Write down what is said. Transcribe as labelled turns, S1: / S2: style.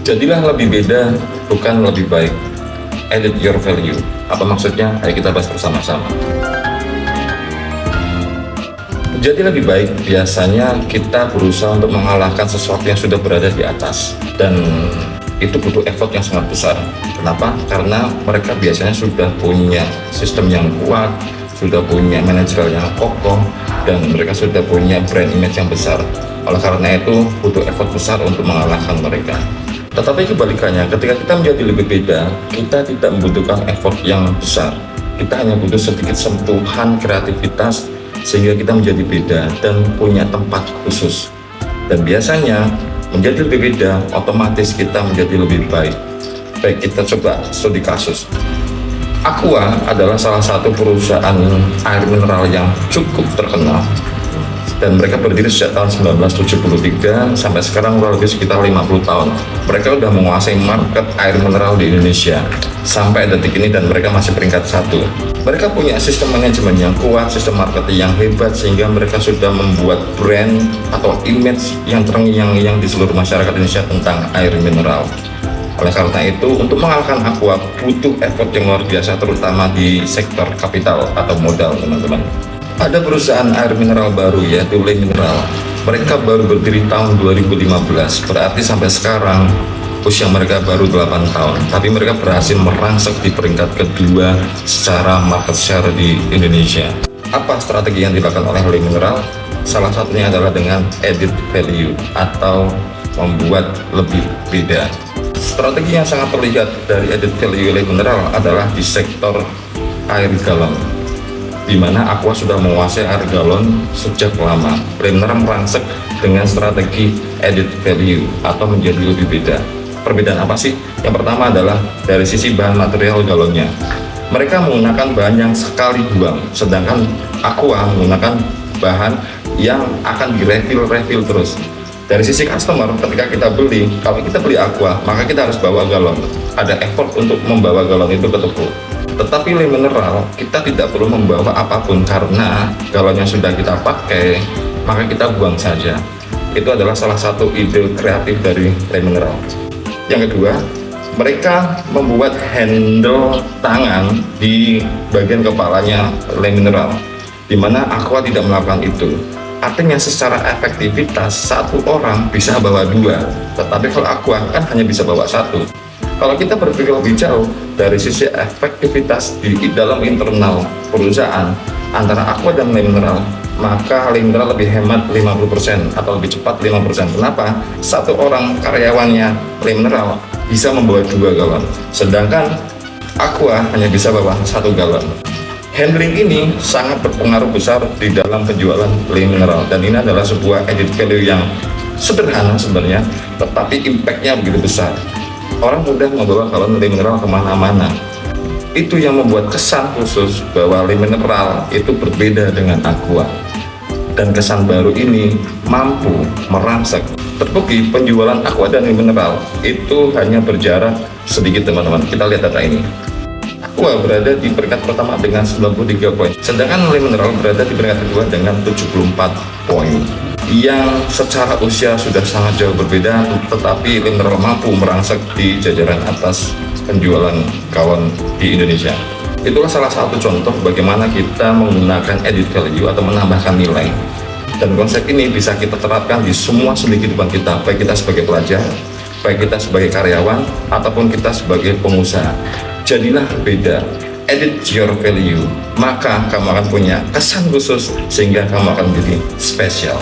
S1: Jadilah lebih beda, bukan lebih baik. Edit your value. Apa maksudnya? Ayo kita bahas bersama-sama. Jadi lebih baik biasanya kita berusaha untuk mengalahkan sesuatu yang sudah berada di atas, dan itu butuh effort yang sangat besar. Kenapa? Karena mereka biasanya sudah punya sistem yang kuat, sudah punya manajer yang kokoh, dan mereka sudah punya brand image yang besar. Oleh karena itu butuh effort besar untuk mengalahkan mereka. Tetapi kebalikannya, ketika kita menjadi lebih beda, kita tidak membutuhkan effort yang besar. Kita hanya butuh sedikit sentuhan kreativitas sehingga kita menjadi beda dan punya tempat khusus. Dan biasanya menjadi lebih beda, otomatis kita menjadi lebih baik. Baik, kita coba studi kasus. Aqua adalah salah satu perusahaan air mineral yang cukup terkenal, dan mereka berdiri sejak tahun 1973 sampai sekarang kurang lebih sekitar 50 tahun. Mereka sudah menguasai market air mineral di Indonesia sampai detik ini, dan mereka masih peringkat 1. Mereka punya sistem manajemen yang kuat, sistem marketing yang hebat, sehingga mereka sudah membuat brand atau image yang terngiang-ngiang di seluruh masyarakat Indonesia tentang air mineral. Oleh karena itu, untuk mengalahkan Aqua butuh effort yang luar biasa, terutama di sektor kapital atau modal, teman-teman. Ada perusahaan air mineral baru, yaitu Le Mineral. Mereka baru berdiri tahun 2015, berarti sampai sekarang usia mereka baru 8 tahun. Tapi mereka berhasil merangsek di peringkat kedua secara market share di Indonesia. Apa strategi yang dilakukan oleh Le Mineral? Salah satunya adalah dengan edit value atau membuat lebih beda. Strategi yang sangat terlihat dari edit value Le Mineral adalah di sektor air galon, di mana Aqua sudah menguasai air galon sejak lama. Le Mineral merangsek dengan strategi edit value atau menjadi lebih beda. Perbedaan apa sih? Yang pertama adalah dari sisi bahan material galonnya. Mereka menggunakan bahan yang sekali buang, sedangkan Aqua menggunakan bahan yang akan direfill terus. Dari sisi customer, ketika kita beli, kalau kita beli Aqua, maka kita harus bawa galon. Ada effort untuk membawa galon itu ke toko. Tetapi Le Mineral, kita tidak perlu membawa apapun karena galonnya sudah kita pakai, maka kita buang saja. Itu adalah salah satu ide kreatif dari Le Mineral. Yang kedua, mereka membuat handle tangan di bagian kepalanya Le Mineral, di mana Aqua tidak melakukan itu. Artinya secara efektivitas satu orang bisa bawa 2, tetapi kalau Aqua kan hanya bisa bawa 1. Kalau kita berpikir lebih jauh dari sisi efektivitas di dalam internal perusahaan antara Aqua dan Le Mineral, maka Le Mineral lebih hemat 50% atau lebih cepat 5%. Kenapa? Satu orang karyawannya Le Mineral bisa membawa 2 galon, sedangkan Aqua hanya bisa bawa 1 galon. Handling ini sangat berpengaruh besar di dalam penjualan Le Mineral, dan ini adalah sebuah edit value yang sederhana sebenarnya, tetapi impact-nya begitu besar. Orang mudah membawa galon Le Mineral kemana-mana. Itu yang membuat kesan khusus bahwa Le Mineral itu berbeda dengan Aqua. Dan kesan baru ini mampu merangsek. Terbukti penjualan Aqua dan Le Mineral itu hanya berjarak sedikit, teman-teman. Kita lihat data ini. Aqua berada di peringkat pertama dengan 93 poin, sedangkan Le Mineral berada di peringkat kedua dengan 74 poin. Yang secara usia sudah sangat jauh berbeda, tetapi Le Mineral mampu merangsek di jajaran atas penjualan galon di Indonesia. Itulah salah satu contoh bagaimana kita menggunakan edit value atau menambahkan nilai. Dan konsep ini bisa kita terapkan di semua sendi kehidupan kita, baik kita sebagai pelajar, baik kita sebagai karyawan, ataupun kita sebagai pengusaha. Jadilah beda, edit your value, maka kamu akan punya kesan khusus sehingga kamu akan menjadi spesial.